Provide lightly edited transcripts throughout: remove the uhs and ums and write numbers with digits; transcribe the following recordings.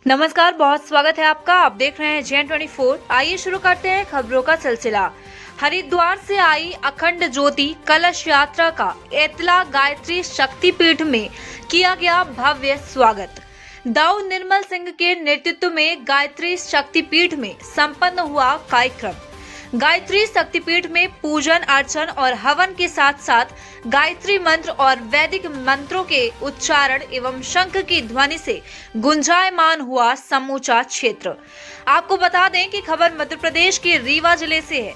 नमस्कार, बहुत स्वागत है आपका। आप देख रहे हैं JN24। आइए शुरू करते हैं खबरों का सिलसिला। हरिद्वार से आई अखंड ज्योति कलश यात्रा का एतला गायत्री शक्तिपीठ में किया गया भव्य स्वागत। दाऊ निर्मल सिंह के नेतृत्व में गायत्री शक्तिपीठ में संपन्न हुआ कार्यक्रम। गायत्री शक्तिपीठ में पूजन अर्चन और हवन के साथ साथ गायत्री मंत्र और वैदिक मंत्रों के उच्चारण एवं शंख की ध्वनि से गुंजायमान हुआ समूचा क्षेत्र। आपको बता दें कि खबर मध्य प्रदेश के रीवा जिले से है,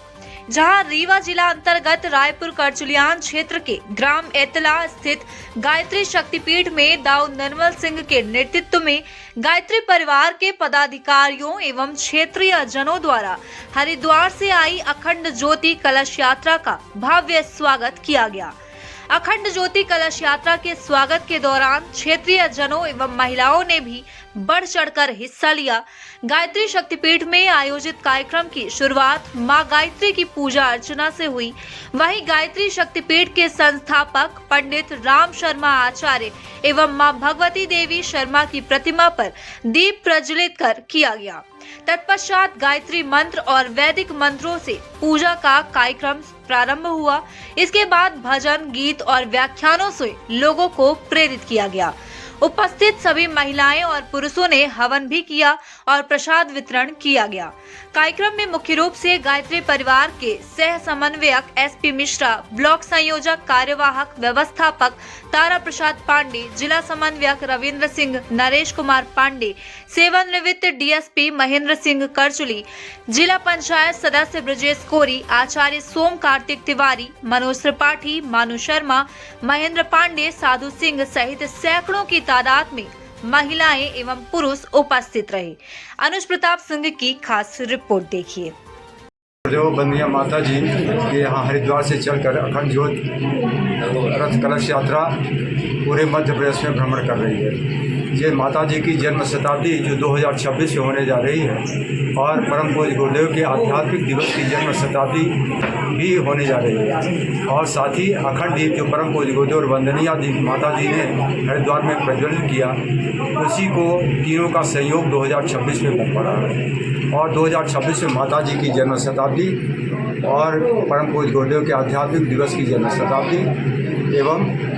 जहां रीवा जिला अंतर्गत रायपुर करचुलियान क्षेत्र के ग्राम एतला स्थित गायत्री शक्तिपीठ में दाऊ निर्मल सिंह के नेतृत्व में गायत्री परिवार के पदाधिकारियों एवं क्षेत्रीय जनों द्वारा हरिद्वार से आई अखंड ज्योति कलश यात्रा का भव्य स्वागत किया गया। अखंड ज्योति कलश यात्रा के स्वागत के दौरान क्षेत्रीय जनों एवं महिलाओं ने भी बढ़ चढ़कर हिस्सा लिया। गायत्री शक्तिपीठ में आयोजित कार्यक्रम की शुरुआत मां गायत्री की पूजा अर्चना से हुई। वहीं गायत्री शक्तिपीठ के संस्थापक पंडित राम शर्मा आचार्य एवं मां भगवती देवी शर्मा की प्रतिमा पर दीप प्रज्वलित कर किया गया। तत्पश्चात गायत्री मंत्र और वैदिक मंत्रों से पूजा का कार्यक्रम प्रारंभ हुआ। इसके बाद भजन, गीत और व्याख्यानों से लोगों को प्रेरित किया गया। उपस्थित सभी महिलाएं और पुरुषों ने हवन भी किया और प्रसाद वितरण किया गया। कार्यक्रम में मुख्य रूप से गायत्री परिवार के सह समन्वयक SP मिश्रा, ब्लॉक संयोजक कार्यवाहक व्यवस्थापक तारा प्रसाद पांडे, जिला समन्वयक रविंद्र सिंह, नरेश कुमार पांडे, सेवानिवृत्त DSP महेंद्र सिंह करचुली, जिला पंचायत सदस्य ब्रजेश कोरी, आचार्य सोम कार्तिक तिवारी, मनोज त्रिपाठी, मानु शर्मा, महेंद्र पांडे, साधु सिंह सहित सैकड़ों की तादाद में महिलाएं एवं पुरुष उपस्थित रहे। अनुज प्रताप सिंह की खास रिपोर्ट देखिए। जो बंदिया माता जी के यहाँ हरिद्वार से चलकर अखंड ज्योत रथ कलश यात्रा पूरे मध्य प्रदेश में भ्रमण कर रही है। ये माता जी की जन्म शताब्दी जो 2026 में होने जा रही है और परम पूज्य गुरुदेव के आध्यात्मिक दिवस की जन्म शताब्दी भी होने जा रही है। और साथ ही अखंड दीप जो परम पूज्य गुरुदेव और वंदनीय माता जी ने हरिद्वार में प्रज्वलित किया, उसी को तीनों का सहयोग 2026 में बन पड़ा है। और 2026 में माता जी की जन्म शताब्दी और परम पूज्य गुरुदेव के आध्यात्मिक दिवस की जन्म शताब्दी एवं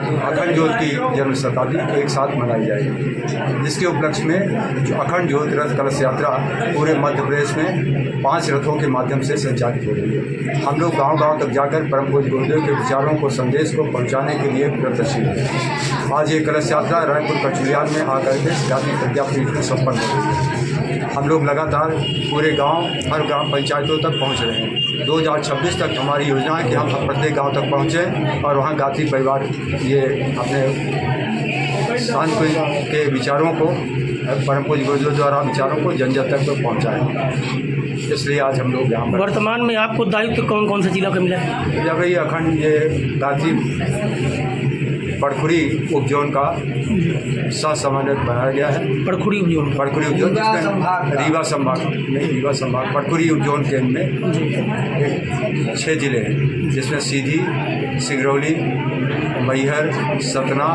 अखंड ज्योत की जन्म शताब्दी एक साथ मनाई जाएगी, जिसके उपलक्ष्य में जो अखंड ज्योत रथ कलश यात्रा पूरे मध्य प्रदेश में 5 रथों के माध्यम से संचालित हो रही है। हम लोग गांव-गांव तक जाकर परम पूज्य गुरुदेव के विचारों को, संदेश को पहुंचाने के लिए प्रयत्नशील है। आज ये कलश यात्रा रायपुर करचुलियान में आकर के गायत्री प्रज्ञापीठ में संपन्न हो रही है। हम लोग लगातार पूरे गांव, हर ग्राम पंचायतों तक पहुंच रहे हैं। 2026 तक हमारी योजना है कि हम प्रत्येक गांव तक पहुंचें और वहां गायत्री परिवार ये अपने संत के विचारों को, परम पूज्य गुरुदेव द्वारा विचारों को जन जन तक पहुँचाएँ। इसलिए आज हम लोग यहाँ पर। वर्तमान में आपको दायित्व कौन कौन से जिला का मिला है? जब ये अखंड ये गायत्री पड़खुरी उपजोन का समन्वयक बनाया गया है। पड़खुरी उपजोन जिसमें रीवा संभाग पड़खुरी उपजोन केंद्र में 6 जिले हैं, जिसमें सीधी, सिंगरौली, मैहर, सतना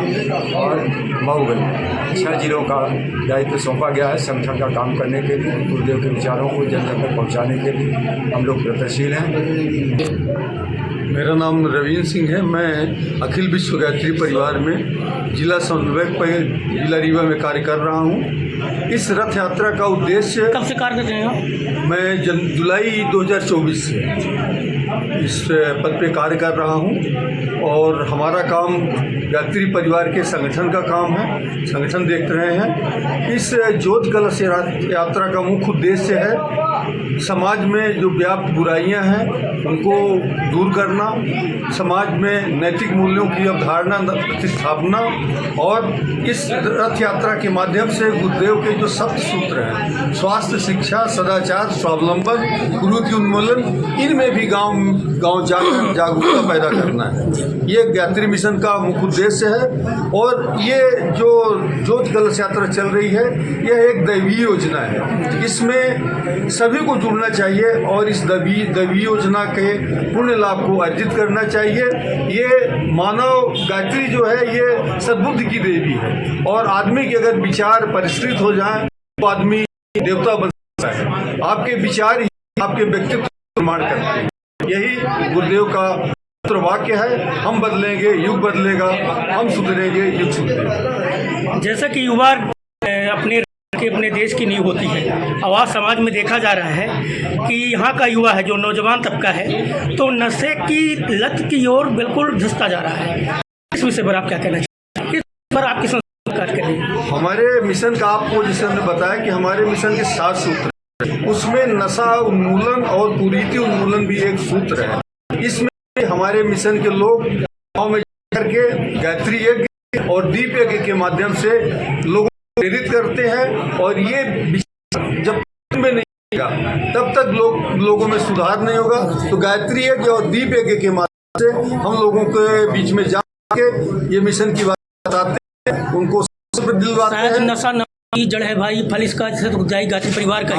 और मऊगंज 6 जिलों का दायित्व सौंपा गया है संगठन का काम करने के लिए। गुरुदेव के विचारों को जन जन तक पहुँचाने के लिए हम लोग प्रयत्नशील हैं। मेरा नाम रवीन्द्र सिंह है। मैं अखिल विश्व गायत्री परिवार में जिला समन्वयक जिला रीवा में कार्य कर रहा हूँ। इस रथ यात्रा का उद्देश्य कब से कार्य कर रहे हैं? मैं जुलाई 2024 से इस पद पे कार्य कर रहा हूँ और हमारा काम गायत्री परिवार के संगठन का काम है। संगठन देख रहे हैं। इस ज्योत कलश यात्रा का मुख्य उद्देश्य है समाज में जो व्याप्त बुराइयां हैं उनको दूर करना, समाज में नैतिक मूल्यों की अवधारणा प्रतिस्थापना और इस रथ यात्रा के माध्यम से गुरुदेव के जो सप्त सूत्र हैं, स्वास्थ्य, शिक्षा, सदाचार, स्वावलंबन, कुरीति उन्मूलन, इनमें भी गांव गांव जाकर जागरूकता पैदा करना है। ये गायत्री मिशन का मुख्य उद्देश्य है। और ये जो ज्योति कलश यात्रा चल रही है, यह एक दैवीय योजना है। इसमें सभी को जुड़ना चाहिए और इस दैवीय योजना के पुण्य लाभ को अर्जित करना चाहिए। ये मानव गायत्री जो है ये सद्बुद्धि की देवी है और आदमी के अगर विचार परिष्कृत हो जाए तो आदमी देवता बन सकता है। आपके विचार ही आपके व्यक्तित्व निर्माण करते हैं। यही गुरुदेव का वाक्य है, हम बदलेंगे युग बदलेगा, हम सुधरेंगे युग सुधरेगा। जैसा कि युवा अपने देश की नींव होती है, और आज समाज में देखा जा रहा है कि यहाँ का युवा है जो नौजवान तबका है तो नशे की लत की ओर बिल्कुल धंसता जा रहा है। इस विषय पर आप क्या कहना चाहिए? इस पर आपकी संस्कार कर रही है। हमारे मिशन का आपको जैसे हमने बताया कि हमारे मिशन के 7 सूत्र हैं, उसमें नशा उन्मूलन और कुरीति उन्मूलन भी एक सूत्र है। इसमें हमारे मिशन के लोग गाँव में जाकर के गायत्री यज्ञ और दीप यज्ञ के माध्यम से लोगों को प्रेरित करते हैं। और ये जब में नहीं होगा तब तक लोगों में सुधार नहीं होगा। तो गायत्री यज्ञ और दीप यज्ञ के माध्यम से हम लोगों के बीच में जाके ये मिशन की बात बताते हैं, उनको दिलवाते हैं। नशा की जड़ है भाई, फल इसका गायत्री परिवार का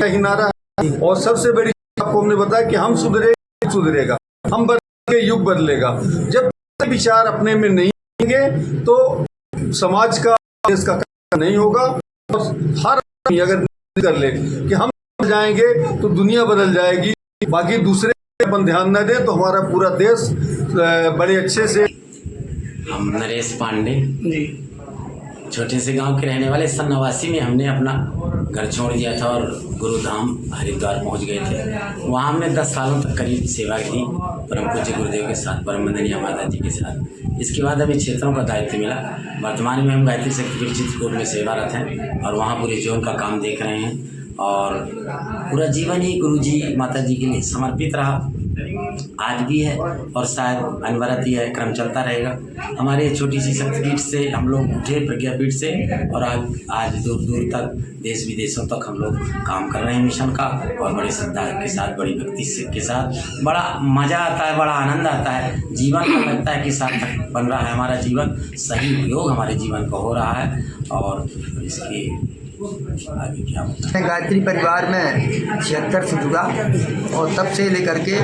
ही नारा है। और सबसे बड़ी आपको हमने बताया कि हम सुधरेगा, हम बदलेंगे युग बदलेगा। जब विचार अपने में नहीं होंगे तो समाज का देश का नहीं होगा। और हर आदमी अगर कर ले कि हम जाएंगे तो दुनिया बदल जाएगी, बाकी दूसरे अपन ध्यान न दें तो हमारा पूरा देश बड़े अच्छे से। हम नरेश पांडे जी छोटे से गांव के रहने वाले। सन 89 में हमने अपना घर छोड़ दिया था और गुरुधाम हरिद्वार पहुंच गए थे। वहाँ हमने 10 सालों तक करीब सेवा की परम पूज्य गुरुदेव के साथ, परम वंदनीय माता जी के साथ। इसके बाद हमें क्षेत्रों का दायित्व मिला। वर्तमान में हम गायत्री शक्तिपीठ चित्रकूट में सेवारत हैं और वहाँ पूरे जीवन का काम देख रहे हैं। और पूरा जीवन ही गुरु जी माता जी के लिए समर्पित रहा, आज भी है और शायद अनवरत ही है, क्रम चलता रहेगा। हमारे छोटी सी शक्तिपीठ से हम लोग उठे, प्रज्ञापीठ से, और आज दूर दूर तक देश विदेशों तक हम लोग काम कर रहे हैं मिशन का। और बड़ी श्रद्धा के साथ, बड़ी भक्ति के साथ बड़ा मज़ा आता है, बड़ा आनंद आता है। जीवन का लगता है कि सार्थक बन रहा है हमारा जीवन, सही उपयोग हमारे जीवन का हो रहा है। और इसके आगे क्या होता है? गायत्री परिवार में 76 से जुड़ा और तब से लेकर के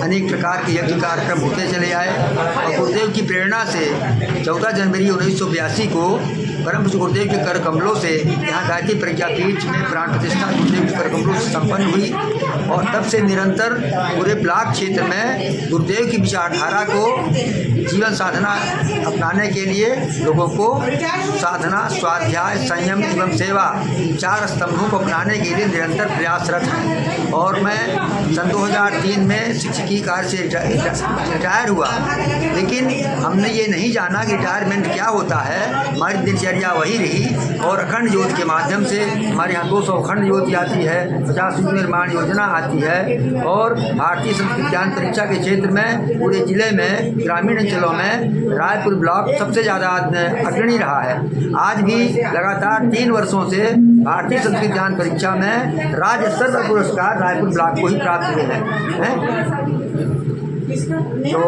अनेक प्रकार के यज्ञ कार्यक्रम होते चले आए। और गुरुदेव की प्रेरणा से 14 जनवरी 1982 को परम पूज्य गुरुदेव के कर कमलों से यहाँ गायत्री प्रज्ञापीठ में प्राण प्रतिष्ठा गुरुदेव के कर कमलों से संपन्न हुई। और तब से निरंतर पूरे ब्लॉक क्षेत्र में गुरुदेव की विचारधारा को जीवन साधना अपनाने के लिए लोगों को साधना, स्वाध्याय, संयम एवं सेवा 4 स्तंभों को अपनाने के लिए निरंतर प्रयासरत हैं। और मैं सन 2003 में शिक्षकी कार्य से रिटायर हुआ, लेकिन हमने ये नहीं जाना कि रिटायरमेंट क्या होता है। हमारी दिनचर्या वही रही और अखंड ज्योति के माध्यम से हमारे यहाँ 200 अखंड ज्योति आती है, 50 युग निर्माण योजना आती है। और भारतीय संस्कृत ज्ञान परीक्षा के क्षेत्र में पूरे जिले में ग्रामीण अंचलों में रायपुर ब्लॉक सबसे ज़्यादा अग्रणी रहा है। आज भी लगातार 3 वर्षों से भारतीय संस्कृत ज्ञान परीक्षा में राज्य स्तर का पुरस्कार रायपुर ब्लॉक को ही प्राप्त हुए हैं। तो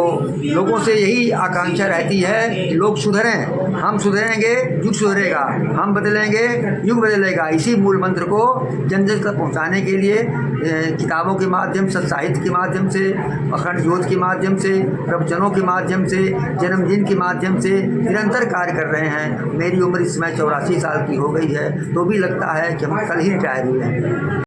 लोगों से यही आकांक्षा रहती है कि लोग सुधरें, हम सुधरेंगे युग सुधरेगा, हम बदलेंगे युग बदलेगा। इसी मूल मंत्र को जन जन तक पहुँचाने के लिए किताबों के माध्यम से, साहित्य के माध्यम से, अखंड ज्योति के माध्यम से, प्रवचनों के माध्यम से, जन्मदिन के माध्यम से निरंतर कार्य कर रहे हैं। मेरी उम्र इस समय 84 साल की हो गई है, तो भी लगता है कि हम कल ही रिटायर हुए हैं।